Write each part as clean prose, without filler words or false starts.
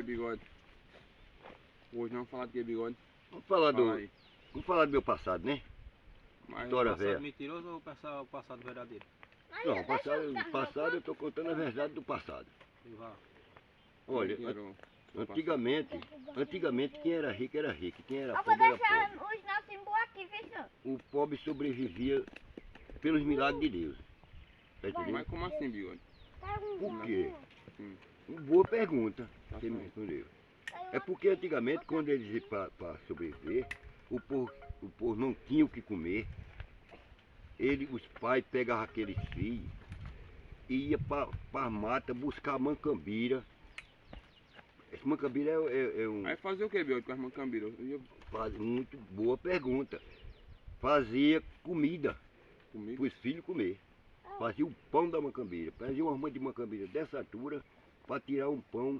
Bigode? Hoje não vamos falar de que, Bigode? Vamos falar Fala aí. vamos falar do meu passado, né? Mas História Passado velha. mentiroso ou o passado verdadeiro? Não, passado eu estou contando a verdade do passado. Ivan, Olha, como é que era o- antigamente quem era rico, quem era Eu vou pobre, era deixar pobre. os nossos embora aqui, viu, senhor? O pobre sobrevivia pelos milagres de Deus. Tá entendendo? Mas como assim, Bigode? Por quê? Hum. Boa pergunta. Tá Você me certo. respondeu. É porque antigamente, quando eles iam para sobreviver, o povo não tinha o que comer. Os pais pegavam aqueles filhos e iam para a mata buscar mancambira. Esse mancambira é um... Aí fazer o que, Bigode, com as macambiras? Muito boa pergunta. Fazia comida Comigo? para os filhos comer. Fazia o pão da mancambira. Fazia uma rama de mancambira dessa altura para tirar um pão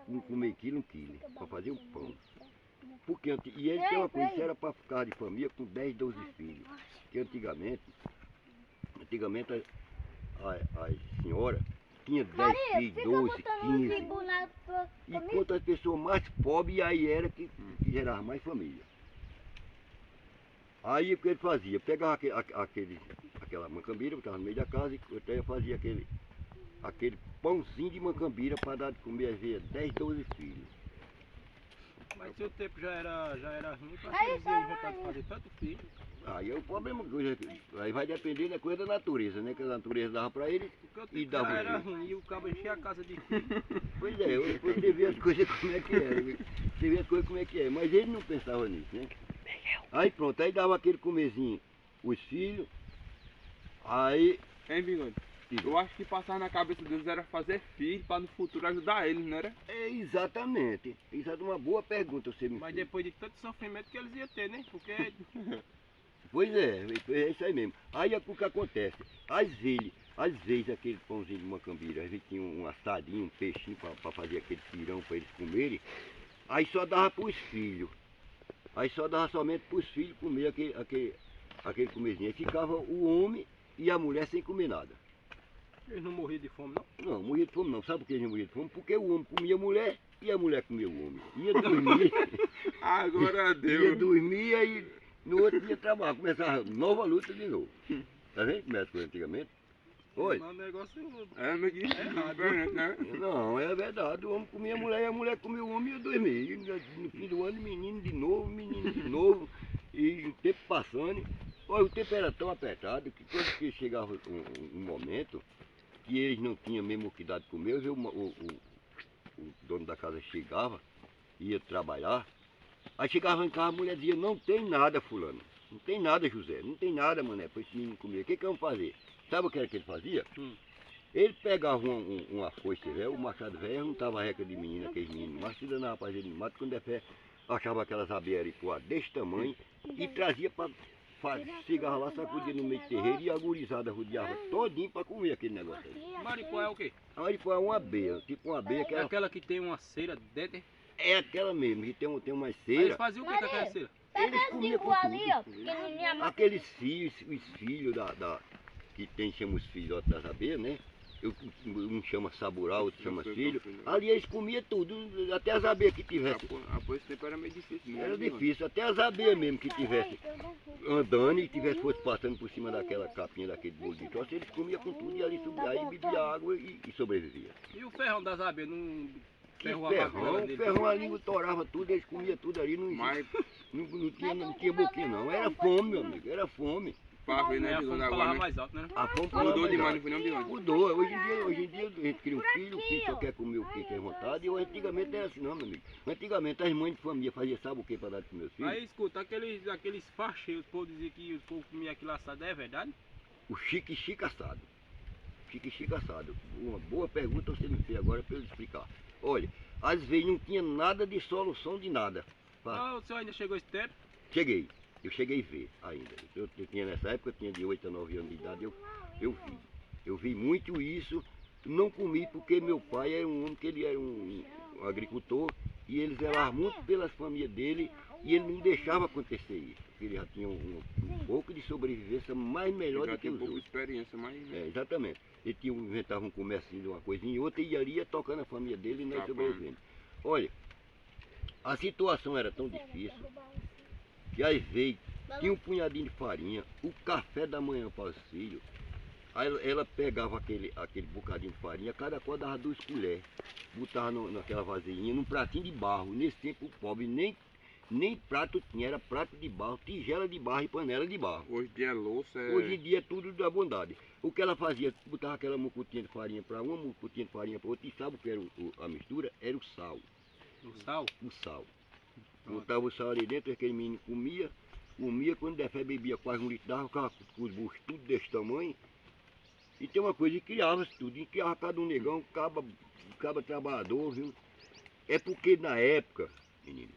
com meio quilo, 1 quilo. Para fazer um pão. Porque, e ele tem uma coisa, isso era para ficar de família com 10, 12 filhos. Porque antigamente as senhoras tinham 10 filhos, 12, 15. Enquanto as pessoas mais pobres, aí era que gerava mais família. Aí o que ele fazia? Pegava aquela mancambira, botava no meio da casa e até fazia aquele pãozinho de mancambira para dar de comer às vezes 10, 12 filhos. mas seu tempo já era ruim para que eles iam inventar de fazer tanto filho. Aí é o problema, aí vai depender da coisa da natureza, né? Que a natureza dava para eles Porque o e tempo dava já um era jeito. ruim e o cabo enchia a casa de filho. Pois é, depois você vê as coisas como é que é. Você vê as coisas como é que é. Mas ele não pensava nisso, né? Aí pronto, aí dava aquele comezinho, os filhos, aí... Hein, Bigode? Eu acho que passar na cabeça deles era fazer filho para no futuro ajudar eles, não era? É exatamente. Isso é uma boa pergunta você me Mas fez. depois de tanto sofrimento que eles iam ter, né? Porque Pois é isso aí mesmo. Aí é o que acontece. Às vezes aquele pãozinho de macambira, às vezes tinha um assadinho, um peixinho para fazer aquele pirão para eles comerem. Aí só dava para os filhos. Aí só dava somente para os filhos comer aquele comezinho. Aí ficava o homem e a mulher sem comer nada. eles não morriam de fome, não. Não, morria de fome não. Sabe por que eles não morriam de fome? Porque o homem comia a mulher e a mulher comia o homem. Ia dormir, Agora ia deu. dormir e no outro dia trabalhar. Começava nova luta de novo. Tá vendo como é as coisas antigamente? Oi? Mas o negócio É, mas que diferente, né? Não, é verdade. O homem comia a mulher e a mulher comia o homem e ia dormir. E no fim do ano, menino de novo. E o tempo passando. Olha, o tempo era tão apertado que quando que chegava um momento que eles não tinham mesmo o que dar de comer, o dono da casa chegava, ia trabalhar, aí chegava em casa, a mulher dizia, não tem nada, fulano, não tem nada, José, não tem nada, mané, para esse menino comer. O que vamos fazer? Sabe o que era que ele fazia? Ele pegava uma foice velha, o machado velho, juntava a reca de menino, aqueles meninos, mas se danava para ele no mato, quando é fé, achava aquelas abelhas aripuá desse tamanho e trazia para... Chegava lá, sacudia no meio do terreiro e a gurizada rodeava todinho para comer aquele negócio aí. Maripoá é o quê? A maripoá é uma abelha, tipo uma abelha que É aquela que tem uma cera dentro. é aquela mesmo, que tem uma Aí cera. eles faziam o que com aquela cera? Eles comiam com ali, ó. tudo. Que não tinha mais. Aqueles filhos, os filhos que tem, chama os filhotes das abelhas, né? Um chama sabural, outro chama filho. Ali eles comiam tudo, até as abelhas que tivessem. Após esse tempo era meio difícil, né? Era difícil, até as abelhas mesmo que tivessem andando e fosse passando por cima daquela capinha, daquele bolo de troço, eles comiam com tudo e ali subia, aí bebia água e sobrevivia. E o ferrão das abelhas não Que ferrou a goela ferrão, dele? ferrão ali torava tudo, eles comiam tudo ali, Mas não tinha boquinha não. Era fome, meu amigo, era fome. pra ver, Aí né, a Bigode, fome agora, falava né? mais alto, né? A fome Mudou mais demais, alta. não foi não, Bigode? Mudou, hoje em dia a gente cria um filho, o filho só quer comer o que tem vontade, e antigamente não era assim não, meu amigo. Antigamente as mães de família faziam sabe o que para dar para os meus filhos? Aí escuta, aqueles facheiros, o povo dizia que o povo comia aquilo assado, é verdade? O chique-chique assado. Chique-chique assado. Uma boa pergunta você me fez agora para eu explicar. Olha, às vezes não tinha nada de solução de nada. Ah, o senhor ainda chegou esse tempo? Cheguei. Eu cheguei a ver ainda. Eu tinha nessa época, eu tinha de 8 a 9 anos de idade, eu vi. Eu vi muito isso, não comi porque meu pai era um homem que ele era um agricultor e ele zelava muito pelas famílias dele e ele não deixava acontecer isso. Porque ele já tinha um pouco de sobrevivência mais melhor Já do que tem os pouca outros. experiência, mas... É, exatamente. Ele inventava um comércio de uma coisinha e outra e ali ia tocando a família dele e nós Tá bom. sobrevivendo. Olha, a situação era tão difícil que às vezes tinha um punhadinho de farinha, o café da manhã para os filhos. Aí ela pegava aquele bocadinho de farinha, cada qual dava 2 colheres, botava naquela vasilhinha, num pratinho de barro. Nesse tempo o pobre nem prato tinha, era prato de barro, tigela de barro e panela de barro. Hoje em dia é louça, Hoje em dia é tudo da bondade. O que ela fazia, botava aquela mucutinha de farinha para uma, mucutinha de farinha para outra, e sabe o que era a mistura? Era o sal. O sal? O sal. Botava o sal ali dentro, aquele menino comia, quando der fé bebia quase 1 litro d'água, ficava com os buchos tudo desse tamanho. E tem uma coisa, criava-se tudo, e criava cada um negão, caba trabalhador, viu? É porque na época, menino,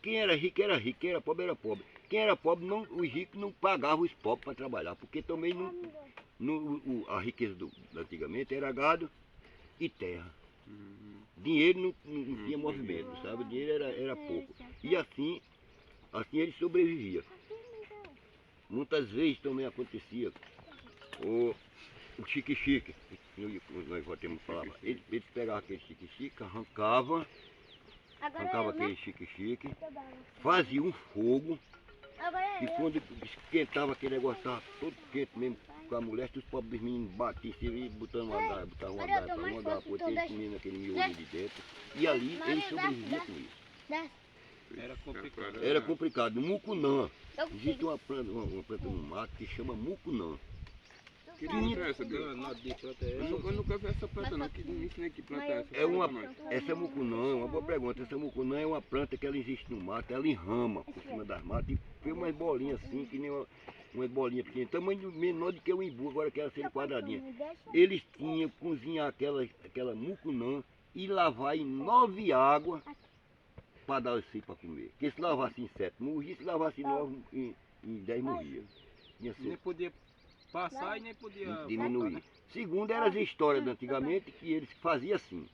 quem era rico, quem era pobre. Quem era pobre, os ricos não pagavam os pobres para trabalhar, porque também a riqueza antigamente era gado e terra. Dinheiro não tinha movimento, sabe? Dinheiro era pouco. E assim eles sobreviviam. Muitas vezes também acontecia o chique-chique, nós voltemos a falar, eles pegavam aquele chique-chique, arrancavam aquele chique-chique, faziam um fogo, e quando esquentava aquele negócio, estava todo quente mesmo com a mulher, os pobres meninos batiam e botavam uma garrafa para outra, eles comiam aquele miolo de dentro, e ali eles sobreviviam com isso. Era complicado. Era complicado. Mucunã. Existe uma planta no mato que chama mucunã. Que planta é essa, Deus? Eu nunca vi essa planta não, que me ensinei que planta é essa. Essa mucunã é uma boa pergunta. Essa mucunã é uma planta que ela existe no mato, ela enrama por cima das matas e fez umas bolinhas assim, que nem umas bolinhas pequenas, tamanho menor do que o imbu, agora que ela seria quadradinha. Eles tinham que cozinhar aquela mucunã e lavar em 9 águas para dar assim para comer. Porque se lavasse em 7 morria, se lavasse em 9, em 10 morria. Nem podia passar e nem podia diminuir. voltar, né? Segundo eram as histórias de antigamente, que eles faziam assim.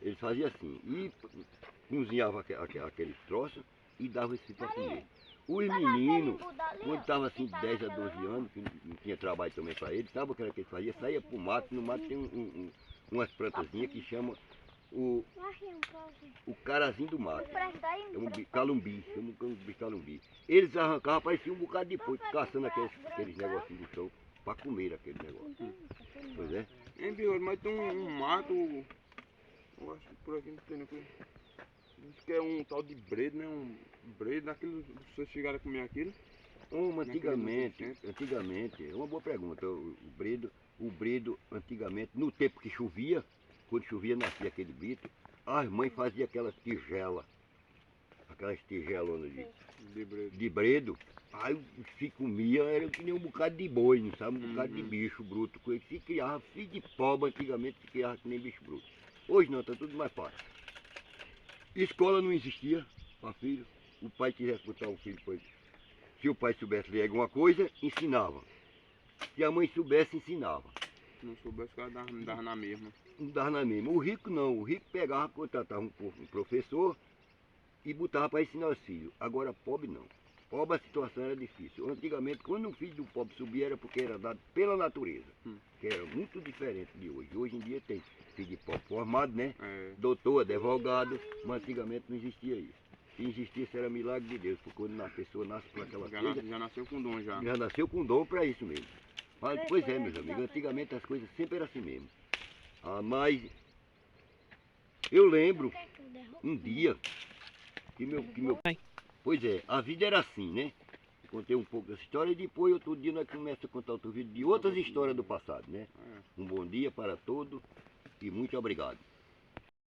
Eles faziam assim. E cozinhavam aqueles troços e davam esse para comer. Os meninos, quando estavam assim de 10 a 12 anos, que não tinha trabalho também para eles, sabe o que era que eles faziam? Saía para o mato, no mato tem umas plantazinhas que chamam o carazinho do mato. É um calumbi, chama um calumbi. Eles arrancavam, parecia um bocado de porco, caçando aqueles negocinhos do chão para comer aquele negócio. Pois é. Hein, Biolo, mas tem um mato, eu acho que por aqui não tem não. Diz que é um tal de bredo, né? Um bredo, daquilo, vocês chegaram a comer aquilo? Antigamente, é uma boa pergunta. O bredo, antigamente, no tempo que chovia, quando chovia nascia aquele brito, as mães faziam aquelas tigelonas de bredo. Aí se comia, era que nem um bocado de boi, não sabe? Um bocado de bicho bruto. Com ele se criava, filho de pobre antigamente se criava que nem bicho bruto. Hoje não, está tudo mais fácil. Escola não existia para filho. O pai quisesse botar o filho, pois, se o pai soubesse ler alguma coisa, ensinava. Se a mãe soubesse, ensinava. Se não soubesse, o cara dava na mesma. Não dava na mesma. O rico não. O rico pegava, contratava um professor e botava para ensinar os filhos. Agora pobre não. Pobre a situação era difícil. Antigamente, quando um filho do pobre subia, era porque era dado pela natureza. Que era muito diferente de hoje. Hoje em dia tem filho de pobre formado, né? Doutor, advogado, mas antigamente não existia isso. Se existisse era milagre de Deus, porque quando a pessoa nasce com aquela coisa... Já nasceu com dom já. Já nasceu com dom para isso mesmo. Mas, pois é, meus amigos, antigamente as coisas sempre eram assim mesmo. Mas eu lembro um dia que meu... Pois é, a vida era assim, né? Contei um pouco dessa história e depois outro dia nós começamos a contar outro vídeo de outras histórias do passado, né? Um bom dia para todos e muito obrigado.